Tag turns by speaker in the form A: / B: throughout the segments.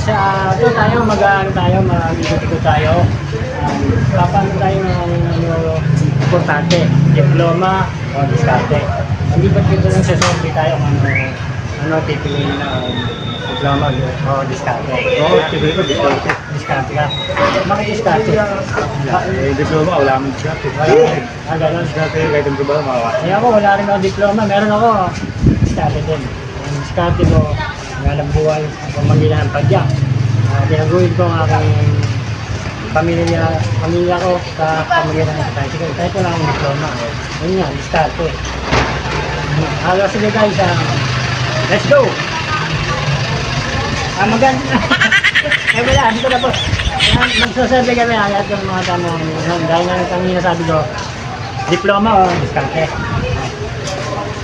A: guys, ito tayo, mag-ikot tayo. Paano tayo ng importante, diploma o diskarte. Hindi ba dito lang sa survey tayo kung ano pipiliin na diploma o diskarte?
B: Oo, pipiliin ko diskarte.
A: Diskarte ka. Bakit diskarte?
B: Diploma, wala akong diskarte.
A: Ganun.
B: Diskarte, kahit ang trabaho, makawa.
A: Kaya ako, wala rin ako diploma. Meron ako diskarte din. Ang diskarte ko, ngalang buhay, pamanggilan ng padyak. Tinaguhin ko ang aking pamilya ko sa pamanggilan ng tricycle. Kahit wala akong diploma. Yun nga, diskarte. Sige guys, let's go! Maganda. Eh wala, dito na po. Magsasabi kami agad yung mga tanong. Dahil nga kanina sabi ko, diploma o diskarte.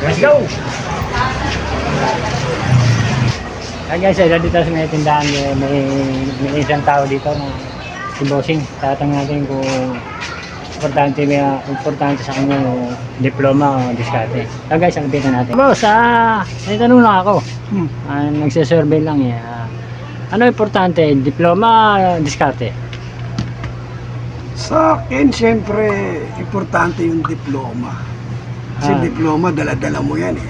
A: Let's go! Guys, dito sa may tindahan, may isang tao dito na si Bossing. Tatang natin kung importante sa kanya yung diploma o diskarte. Guys, sabihin natin. Boss, may tanong lang ako. Nagsisurvey lang eh. Ano importante? Diploma o diskarte?
C: Sa akin, siyempre, importante yung diploma. Kasi diploma, dala-dala mo yan eh.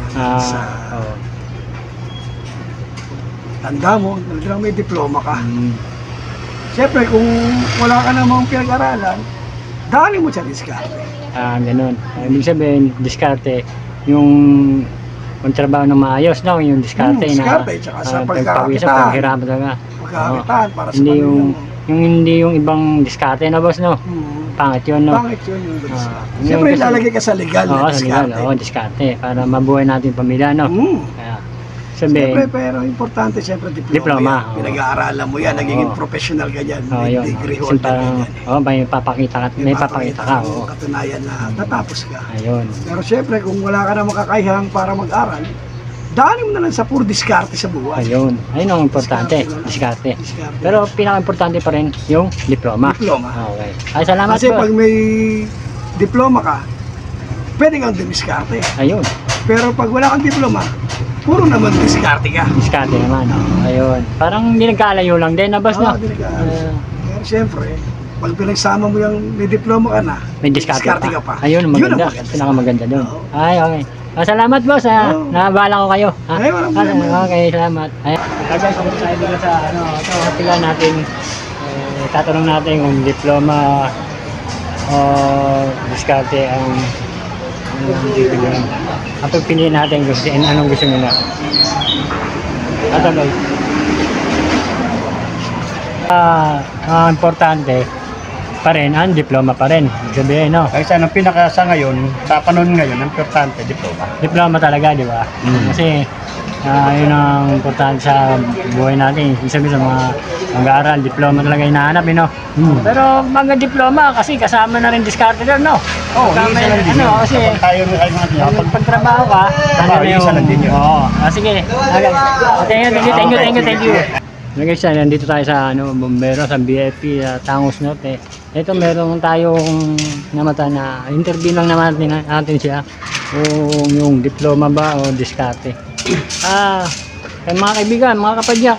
C: Tanda mo, dala-dala may diploma ka. Siyempre, kung wala ka namang pinag-aralan, dali mo sa diskarte.
A: Ganun. Ibig sabihin, diskarte, yung trabaho na maayos, no? Yung diskarte na
C: diskarte, tsaka sa pagkakakitaan.
A: Paghirapan talaga.
C: Pagkakakitaan para sa
A: Hindi
C: pamilya mo.
A: Hindi yung ibang diskarte na boss, no? Pangit yun, no?
C: Pangit yun yung diskarte. Siyempre, ilalagay ka sa legal na diskarte.
A: Oo, diskarte. Para mabuhay natin pamilya, no? Kaya, sabihin,
C: Siyempre, pero importante siyempre diploma.
A: Diploma,
C: Pinag-aaralan mo yan, nagiging professional ka dyan. May
A: yun.
C: degree holder ka dyan.
A: May papakita ka.
C: Oo, katunayan na tatapos ka.
A: Ayun.
C: Pero siyempre, kung wala ka na makakayahang para mag-aral, daanin mo na lang sa puro diskarte sa buhay.
A: Ayun. Ayun ang importante, diskarte. Pero pinaka-importante pa rin yung diploma.
C: Diploma.
A: Okay. Ay, salamat
C: Kasi
A: po.
C: pag may diploma ka, pwede kang dumiskarte.
A: Ayun.
C: Pero pag wala kang diploma, puro naman diskarte ka.
A: Diskarte naman. Ayun. Parang hindi nagkalayo lang din na boss, no?
C: Pero siyempre, pag pinagsama mo yung may diploma ka na,
A: May diskarte
C: ka pa.
A: Ayun,
C: Yun ang
A: maganda.
C: maganda.
A: Pinakamaganda doon.
C: Oo.
A: Ay, okay. Salamat boss, nabahala ko kayo.
C: Ay, walang problema.
A: Okay, salamat. Ay, guys, kung tayo dito sa ito, hatilan natin, tatanong natin kung diploma o diskarte ang bibigyan. At piliin natin kung anong gusto nila. Ito guys. Importante pa rin, ang diploma pa rin. Sabihin, no?
B: Kasi anong pinakasa ngayon, sa panahon ngayon, ang importante, diploma.
A: Diploma talaga, di ba? Kasi yun ang importante sa buhay natin. Ibig sabihin sa mga mag-aaral, diploma talaga hinahanap, no? Pero mga diploma, kasi kasama na rin diskarte doon, no?
B: Oo, isa lang din yun.
A: Kasi
B: Kapag tayo ay mga
A: kapag pagtrabaho ka,
B: isa lang din yun.
A: Oo. Sige. Thank you. Guys, nandito tayo sa bombero sa BFP Tangos Norte. Ito meron tayong namata na interview lang naman natin siya kung yung diploma ba o diskarte. Kay mga kaibigan, mga kapadyak,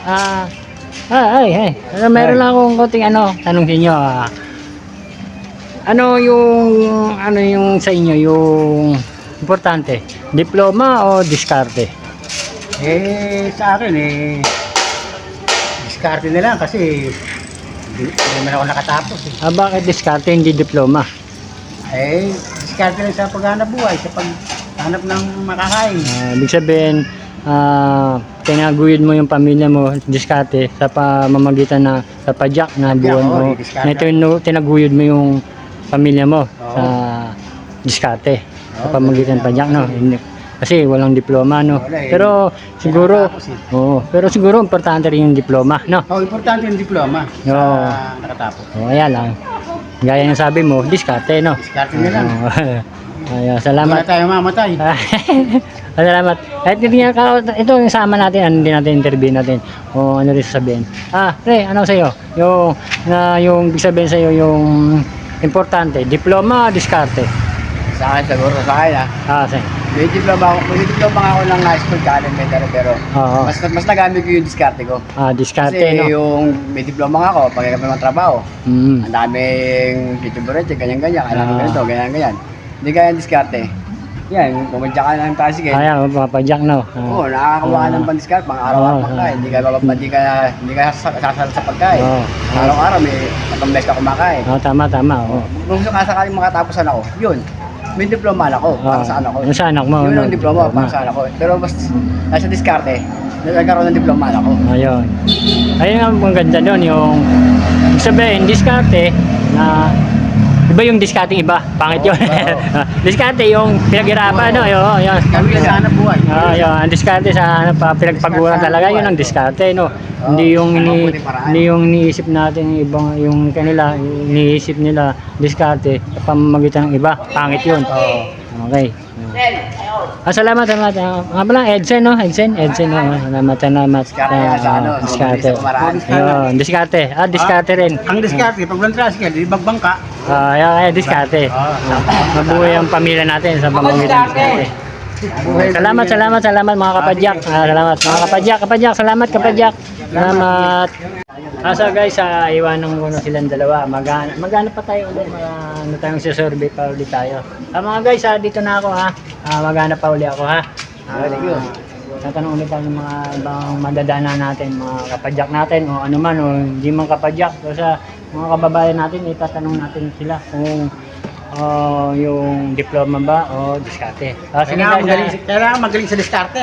A: meron lang akong konting tanong sa inyo. Ano yung sa inyo yung importante, diploma o diskarte?
B: Sa akin diskarte na lang kasi hindi naman ako nakatapos
A: Bakit diskarte hindi diploma?
B: Diskarte lang sa paghanap buhay, sa paghanap ng makakain.
A: Ibig sabihin, tinaguyod mo yung pamilya mo, diskarte, sa pamamagitan na sa padyak na buwan mo. Na tinaguyod mo yung pamilya mo sa diskarte, sa pamamagitan ng padyak, no? Kasi walang diploma, no? Pero siguro, importante rin yung diploma, no?
B: Importante yung diploma sa nakatapos.
A: Ayan lang. Gaya ng sabi mo, diskarte, no?
B: Diskarte na lang.
A: Salamat.
B: Wala tayo mamatay.
A: Salamat. Kahit hindi ito yung sama natin, hindi natin interview natin o ano rin sasabihin. Pre, ano sa'yo? Yung ibig sabihin sa'yo, yung importante, diploma o diskarte?
B: Sa akin, siguro sa akin
A: Sige.
B: May diploma ako ng high school ka elementary pero
A: Oo.
B: mas nagamit ko yung diskarte ko.
A: Diskarte,
B: Kasi
A: no?
B: yung may diploma nga ako, pag ng trabaho,
A: Mm.
B: ang daming tituborete, ganyan-ganyan, kailangan ganito, ganyan-ganyan. Hindi kaya yung diskarte. Yan, pumadya ka ng tricycle.
A: Ayan, papadyak, no?
B: Oo, nakakakuha ka ng pandiskarte, pang araw at pagkain. Hindi ka sasal sa pagkain.
A: Oo.
B: Araw-araw may matambes ka kumakain.
A: Tama. Oo.
B: Kung sakaling makatapusan ako, yun. May diploma na ako para sa anak ko.
A: Yung sa anak mo,
B: Yun
A: no?
B: ang diploma para sa anak ko. Pero mas nasa diskarte, nagkaroon ng diploma na ako.
A: Ayun. Ayun ang maganda doon, yung sabihin, diskarte na iba yung diskarte iba, pangit yun. Diskarte yung pinaghirapan, no? Yun.
B: Kami sa anak buhay.
A: Yun, ang diskarte sa pinagpaguran talaga, yun ang diskarte, no? Hindi yung hindi yung iniisip natin yung ibang yung kanila, iniisip nila diskarte sa pamamagitan ng iba, pangit yun. Okay. Salamat. Nga pala, Edsen, no? Edsen, no? Salamat.
B: Diskarte yan sa ano,
A: Diskarte.
B: sa kumaraan.
A: Yun, diskarte. Diskarte rin.
B: Ang diskarte, pag walang tricycle, di bagbangka.
A: Diskarte. Mabuhay ang pamilya natin sa pamamagitan ng diskarte. Salamat mga kapadyak. Salamat mga kapadyak. Salamat kapadyak. Salamat. So guys, iwanan ko na silang dalawa. Maghanap pa tayo ulit. Ano tayong survey pa ulit tayo. Mga guys, dito na ako ha. Maghanap pa ulit ako ha. Tatanong ulit tayo ng mga ibang madadana natin, mga kapadyak natin o ano man o hindi man kapadyak. So sa mga kababayan natin, itatanong natin sila kung yung diploma ba o diskarte. Sige guys.
B: Kailangan magaling sa diskarte.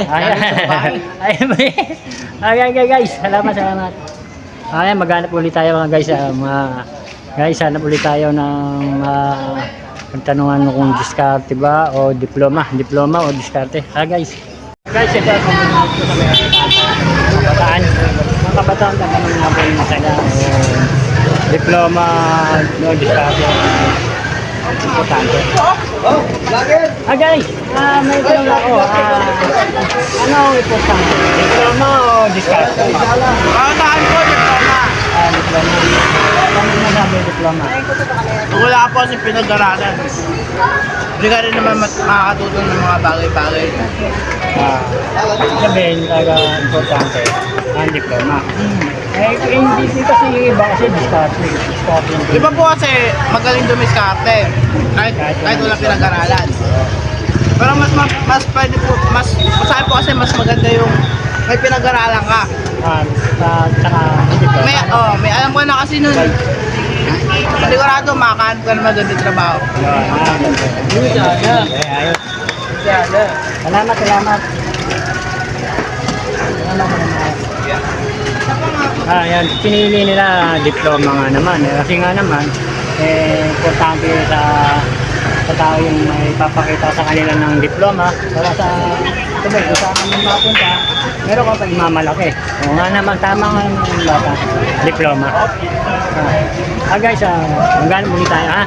A: Guys, salamat. Maghanap ulit tayo mga guys. Hanap ulit tayo ng pagtanungan kung diskarte ba o diploma o diskarte. Guys, ito kabataan. Mga kabataan, tatanong natin sila diploma o diskarte. Importante. Guys, may tanong ako. Ano ang importante? Diploma o diskarte?
D: Pagkakaan ko, diploma.
A: Diploma. Ano nasabi yung diploma?
D: Wala po kasi pinag-aralan. Hindi ka rin naman makakatuto ng mga bagay-bagay.
A: Sabihin talaga importante ang diploma. Hindi kasi yung iba kasi diskarte.
D: Iba po kasi magaling dumiskarte. Kahit wala pinag-aralan. Pero mas pwede po, masabi po kasi mas maganda yung may pinag-aralan ka.
A: Tsaka diploma.
D: May alam ko na kasi nun. Sigurado makahanap ka naman doon yung trabaho.
A: Salamat. Yan, pinili nila diploma nga naman. Kasi nga naman, importante sa tao yung may papakita sa kanila ng diploma para sa kung saan man mapunta, meron ka pa imamalaki. O nga naman, tama nga naman yung bata, diploma. Guys, maghanap muli tayo ha.